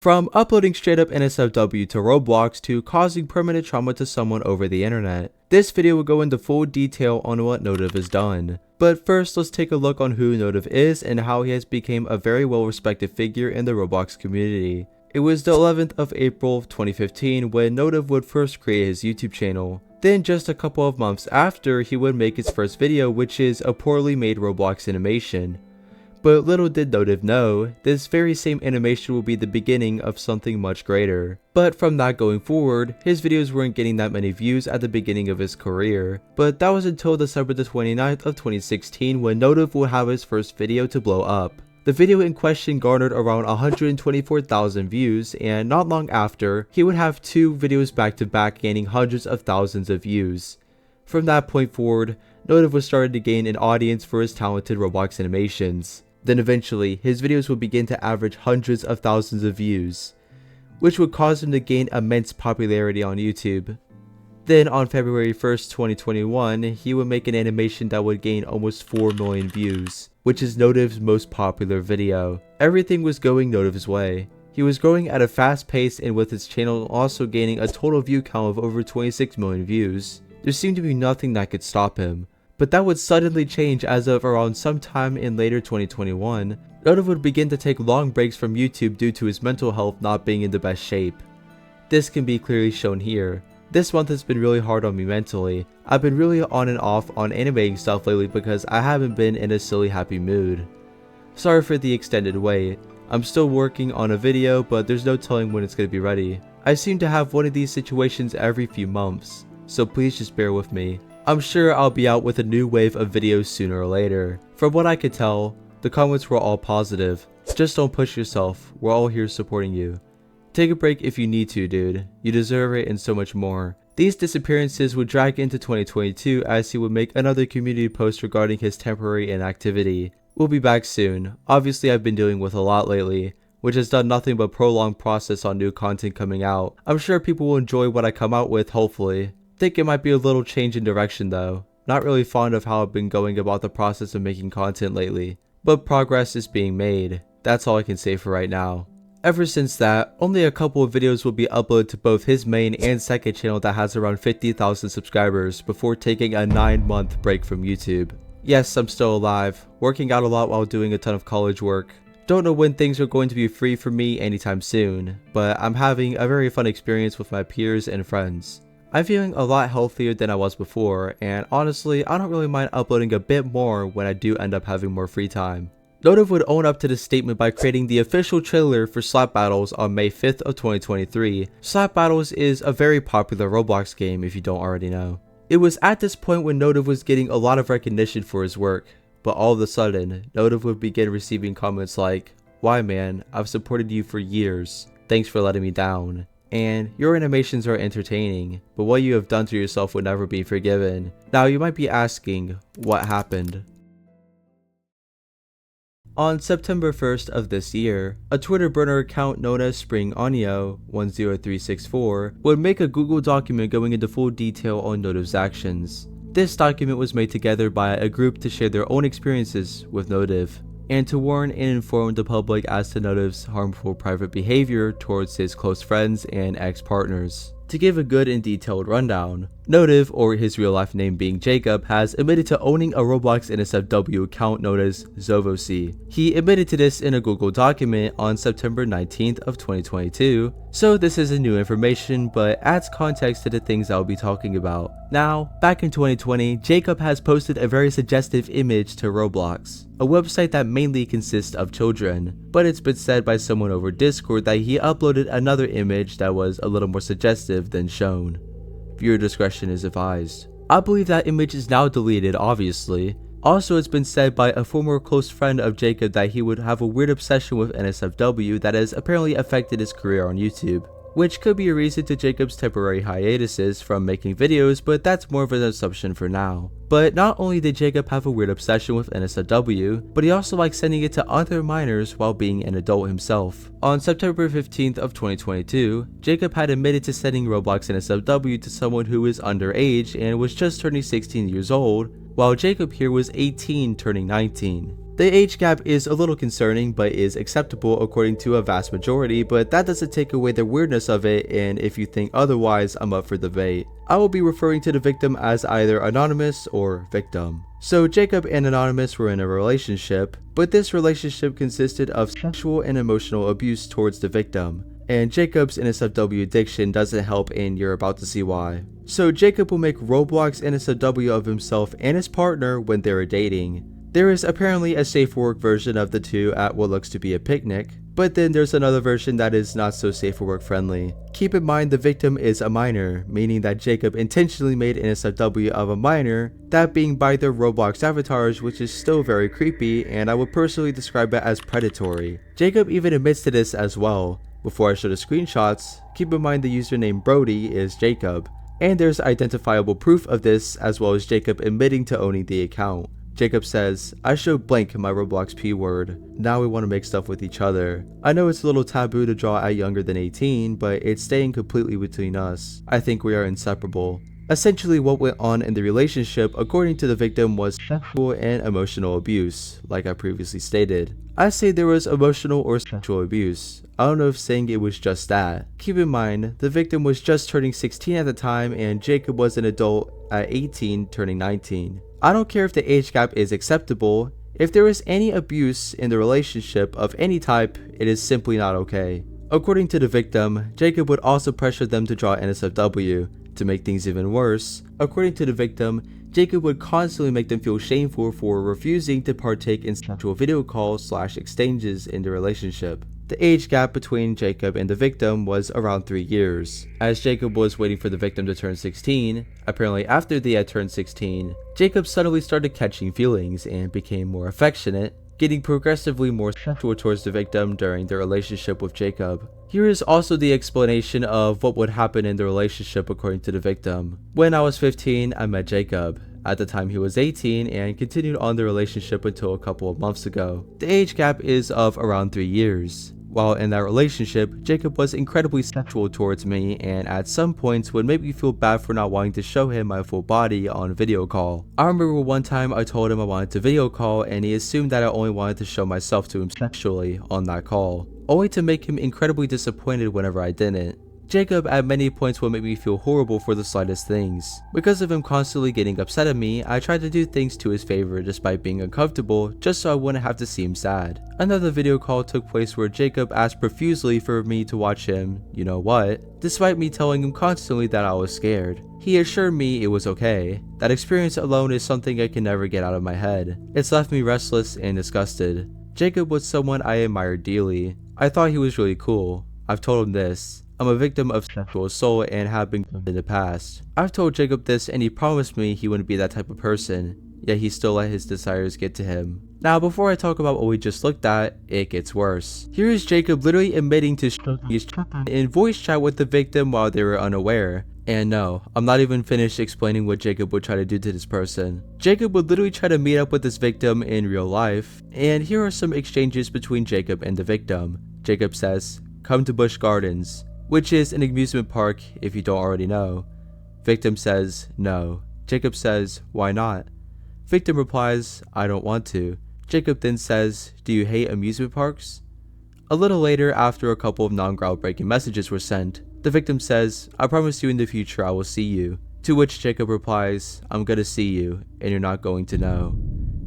From uploading straight up NSFW to Roblox to causing permanent trauma to someone over the internet, this video will go into full detail on what Notive has done. But first, let's take a look on who Notive is and how he has become a very well respected figure in the Roblox community. It was the 11th of April 2015 when Notive would first create his YouTube channel. Then just a couple of months after, he would make his first video, which is a poorly made Roblox animation. But little did Notive know, this very same animation will be the beginning of something much greater. But from that going forward, his videos weren't getting that many views at the beginning of his career. But that was until December the 29th of 2016 when Notive would have his first video to blow up. The video in question garnered around 124,000 views, and not long after, he would have two videos back to back gaining hundreds of thousands of views. From that point forward, Notive was starting to gain an audience for his talented Roblox animations. Then eventually, his videos would begin to average hundreds of thousands of views, which would cause him to gain immense popularity on YouTube. Then on February 1st, 2021, he would make an animation that would gain almost 4 million views, which is Notive's most popular video. Everything was going Notive's way. He was growing at a fast pace, and with his channel also gaining a total view count of over 26 million views. There seemed to be nothing that could stop him. But that would suddenly change as of around sometime in later 2021. Notive would begin to take long breaks from YouTube due to his mental health not being in the best shape. This can be clearly shown here. This month has been really hard on me mentally. I've been really on and off on animating stuff lately because I haven't been in a silly happy mood. Sorry for the extended wait. I'm still working on a video, but there's no telling when it's going to be ready. I seem to have one of these situations every few months, so please just bear with me. I'm sure I'll be out with a new wave of videos sooner or later. From what I could tell, the comments were all positive. Just don't push yourself, we're all here supporting you. Take a break if you need to, dude. You deserve it and so much more. These disappearances would drag into 2022 as he would make another community post regarding his temporary inactivity. We'll be back soon. Obviously I've been dealing with a lot lately, which has done nothing but prolong process on new content coming out. I'm sure people will enjoy what I come out with, hopefully. Think it might be a little change in direction though. Not really fond of how I've been going about the process of making content lately. But progress is being made. That's all I can say for right now. Ever since that, only a couple of videos will be uploaded to both his main and second channel that has around 50,000 subscribers before taking a 9-month break from YouTube. Yes, I'm still alive, working out a lot while doing a ton of college work. Don't know when things are going to be free for me anytime soon, but I'm having a very fun experience with my peers and friends. I'm feeling a lot healthier than I was before, and honestly, I don't really mind uploading a bit more when I do end up having more free time. Notive would own up to this statement by creating the official trailer for Slap Battles on May 5th of 2023. Slap Battles is a very popular Roblox game if you don't already know. It was at this point when Notive was getting a lot of recognition for his work, but all of a sudden, Notive would begin receiving comments like, "Why man, I've supported you for years, thanks for letting me down. And your animations are entertaining, but what you have done to yourself would never be forgiven." Now you might be asking, what happened? On September 1st of this year, a Twitter burner account known as SpringAnio10364 would make a Google document going into full detail on Notive's actions. This document was made together by a group to share their own experiences with Notive, and to warn and inform the public as to Notive's harmful private behavior towards his close friends and ex-partners. To give a good and detailed rundown, Notive, or his real life name being Jacob, has admitted to owning a Roblox NSFW account known as Zovoc. He admitted to this in a Google document on September 19th of 2022, so this isn't new information but adds context to the things I'll be talking about. Now, back in 2020, Jacob has posted a very suggestive image to Roblox, a website that mainly consists of children, but it's been said by someone over Discord that he uploaded another image that was a little more suggestive than shown. Viewer discretion is advised. I believe that image is now deleted, obviously. Also, it's been said by a former close friend of Jacob that he would have a weird obsession with NSFW that has apparently affected his career on YouTube, which could be a reason to Jacob's temporary hiatuses from making videos, but that's more of an assumption for now. But not only did Jacob have a weird obsession with NSFW, but he also liked sending it to other minors while being an adult himself. On September 15th of 2022, Jacob had admitted to sending Roblox NSFW to someone who was underage and was just turning 16 years old, while Jacob here was 18 turning 19. The age gap is a little concerning but is acceptable according to a vast majority, but that doesn't take away the weirdness of it, and if you think otherwise, I'm up for debate. I will be referring to the victim as either anonymous or victim. So Jacob and Anonymous were in a relationship, but this relationship consisted of sexual and emotional abuse towards the victim. And Jacob's NSFW addiction doesn't help, and you're about to see why. So Jacob will make Roblox NSFW of himself and his partner when they were dating. There is apparently a safe for work version of the two at what looks to be a picnic, but then there's another version that is not so safe for work friendly. Keep in mind the victim is a minor, meaning that Jacob intentionally made NSFW of a minor, that being by their Roblox avatars, which is still very creepy, and I would personally describe it as predatory. Jacob even admits to this as well. Before I show the screenshots, keep in mind the username Brody is Jacob, and there's identifiable proof of this as well as Jacob admitting to owning the account. Jacob says, "I showed blank my Roblox P word. Now we want to make stuff with each other. I know it's a little taboo to draw at younger than 18, but it's staying completely between us. I think we are inseparable." Essentially what went on in the relationship according to the victim was sexual and emotional abuse, like I previously stated. I say there was emotional or sexual abuse. I don't know if saying it was just that. Keep in mind, the victim was just turning 16 at the time and Jacob was an adult at 18 turning 19. I don't care if the age gap is acceptable. If there is any abuse in the relationship of any type, it is simply not okay. According to the victim, Jacob would also pressure them to draw NSFW. To make things even worse, according to the victim, Jacob would constantly make them feel shameful for refusing to partake in sexual video calls / exchanges in the relationship. The age gap between Jacob and the victim was around 3 years. As Jacob was waiting for the victim to turn 16, apparently after they had turned 16, Jacob suddenly started catching feelings and became more affectionate, getting progressively more sexual towards the victim during their relationship with Jacob. Here is also the explanation of what would happen in the relationship according to the victim. When I was 15, I met Jacob. At the time he was 18 and continued on the relationship until a couple of months ago. The age gap is of around 3 years. While in that relationship, Jacob was incredibly sexual towards me and at some points would make me feel bad for not wanting to show him my full body on video call. I remember one time I told him I wanted to video call and he assumed that I only wanted to show myself to him sexually on that call, only to make him incredibly disappointed whenever I didn't. Jacob at many points would make me feel horrible for the slightest things. Because of him constantly getting upset at me, I tried to do things to his favor despite being uncomfortable, just so I wouldn't have to seem sad. Another video call took place where Jacob asked profusely for me to watch him, you know what, despite me telling him constantly that I was scared. He assured me it was okay. That experience alone is something I can never get out of my head. It's left me restless and disgusted. Jacob was someone I admired dearly. I thought he was really cool. I've told him this. I'm a victim of sexual assault and have been in the past. I've told Jacob this and he promised me he wouldn't be that type of person, yet he still let his desires get to him. Now before I talk about what we just looked at, it gets worse. Here is Jacob literally admitting to stroking his chicken in voice chat with the victim while they were unaware. And no, I'm not even finished explaining what Jacob would try to do to this person. Jacob would literally try to meet up with this victim in real life, and here are some exchanges between Jacob and the victim. Jacob says, "Come to Busch Gardens," which is an amusement park if you don't already know. Victim says, "No." Jacob says, "Why not?" Victim replies, "I don't want to." Jacob then says, "Do you hate amusement parks?" A little later, after a couple of non-groundbreaking messages were sent, the victim says, "I promise you in the future I will see you." To which Jacob replies, "I'm gonna see you, and you're not going to know."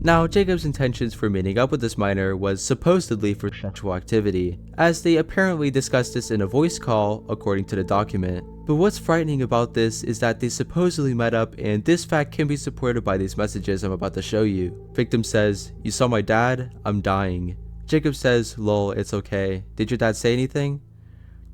Now, Jacob's intentions for meeting up with this minor was supposedly for sexual activity, as they apparently discussed this in a voice call according to the document. But what's frightening about this is that they supposedly met up, and this fact can be supported by these messages I'm about to show you. Victim says, "You saw my dad? I'm dying." Jacob says, "Lol, it's okay. Did your dad say anything?"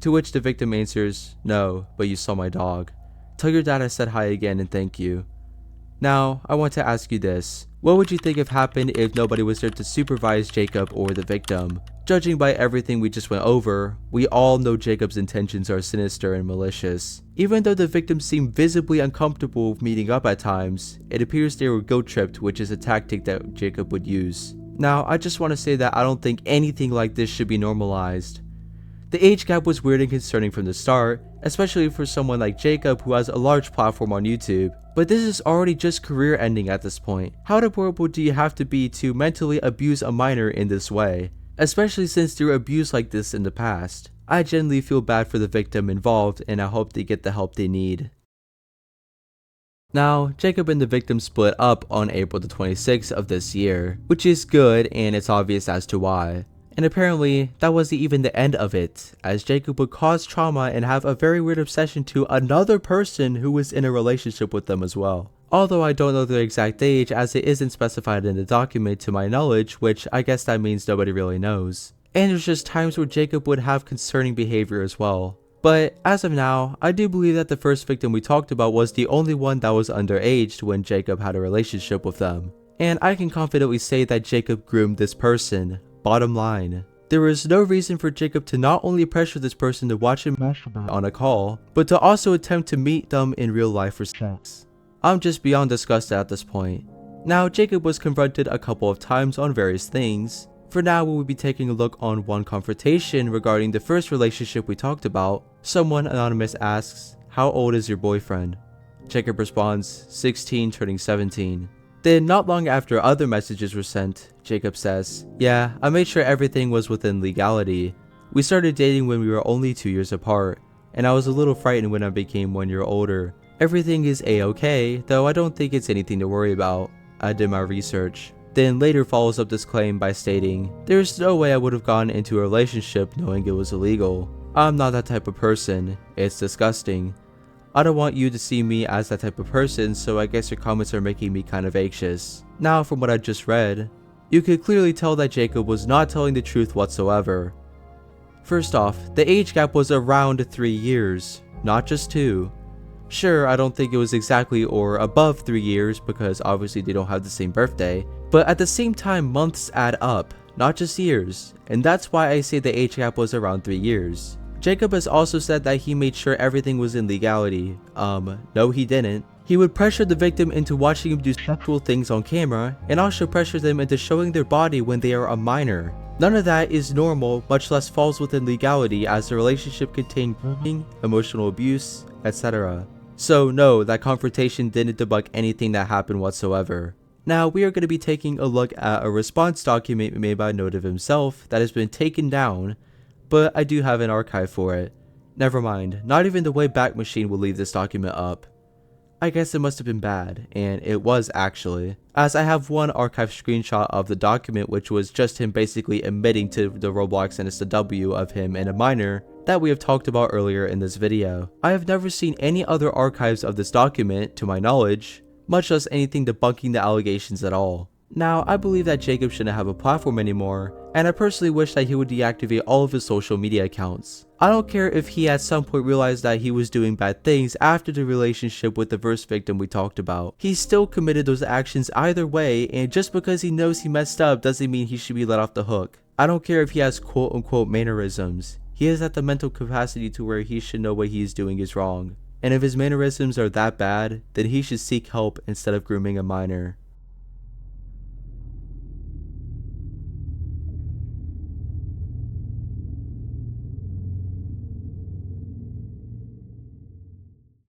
To which the victim answers, "No, but you saw my dog. Tell your dad I said hi again and thank you." Now, I want to ask you this. What would you think if happened if nobody was there to supervise Jacob or the victim? Judging by everything we just went over, we all know Jacob's intentions are sinister and malicious. Even though the victim seemed visibly uncomfortable with meeting up at times, it appears they were guilt-tripped, which is a tactic that Jacob would use. Now, I just want to say that I don't think anything like this should be normalized. The age gap was weird and concerning from the start, especially for someone like Jacob who has a large platform on YouTube. But this is already just career ending at this point. How deplorable do you have to be to mentally abuse a minor in this way? Especially since there were abuse like this in the past. I genuinely feel bad for the victim involved, and I hope they get the help they need. Now, Jacob and the victim split up on April the 26th of this year, which is good and it's obvious as to why. And apparently, that wasn't even the end of it, as Jacob would cause trauma and have a very weird obsession to another person who was in a relationship with them as well. Although I don't know their exact age, as it isn't specified in the document to my knowledge, which I guess that means nobody really knows. And there's just times where Jacob would have concerning behavior as well. But as of now, I do believe that the first victim we talked about was the only one that was underage when Jacob had a relationship with them. And I can confidently say that Jacob groomed this person. Bottom line. There was no reason for Jacob to not only pressure this person to watch him masturbate on a call, but to also attempt to meet them in real life for sex. I'm just beyond disgusted at this point. Now, Jacob was confronted a couple of times on various things. For now, we will be taking a look on one confrontation regarding the first relationship we talked about. Someone anonymous asks, "How old is your boyfriend?" Jacob responds, 16 turning 17. Then not long after other messages were sent, Jacob says, "Yeah, I made sure everything was within legality. We started dating when we were only 2 years apart, and I was a little frightened when I became 1 year older. Everything is a-okay, though I don't think it's anything to worry about. I did my research." Then later follows up this claim by stating, "There's no way I would have gone into a relationship knowing it was illegal. I'm not that type of person. It's disgusting. I don't want you to see me as that type of person, so I guess your comments are making me kind of anxious." Now, from what I just read, you could clearly tell that Jacob was not telling the truth whatsoever. First off, the age gap was around 3 years, not just 2. Sure, I don't think it was exactly or above 3 years because obviously they don't have the same birthday, but at the same time months add up, not just years, and that's why I say the age gap was around 3 years. Jacob has also said that he made sure everything was in legality. No he didn't. He would pressure the victim into watching him do sexual things on camera, and also pressure them into showing their body when they are a minor. None of that is normal, much less falls within legality, as the relationship contained grooming, emotional abuse, etc. So no, that confrontation didn't debunk anything that happened whatsoever. Now we are going to be taking a look at a response document made by Notive himself that has been taken down, but I do have an archive for it. Never mind, not even the Wayback Machine will leave this document up. I guess it must have been bad, and it was actually, as I have one archive screenshot of the document which was just him basically admitting to the Roblox and SW of him and a minor that we have talked about earlier in this video. I have never seen any other archives of this document, to my knowledge, much less anything debunking the allegations at all. Now, I believe that Jacob shouldn't have a platform anymore, and I personally wish that he would deactivate all of his social media accounts. I don't care if he at some point realized that he was doing bad things after the relationship with the first victim we talked about. He still committed those actions either way, and just because he knows he messed up doesn't mean he should be let off the hook. I don't care if he has quote-unquote mannerisms. He is at the mental capacity to where he should know what he is doing is wrong. And if his mannerisms are that bad, then he should seek help instead of grooming a minor.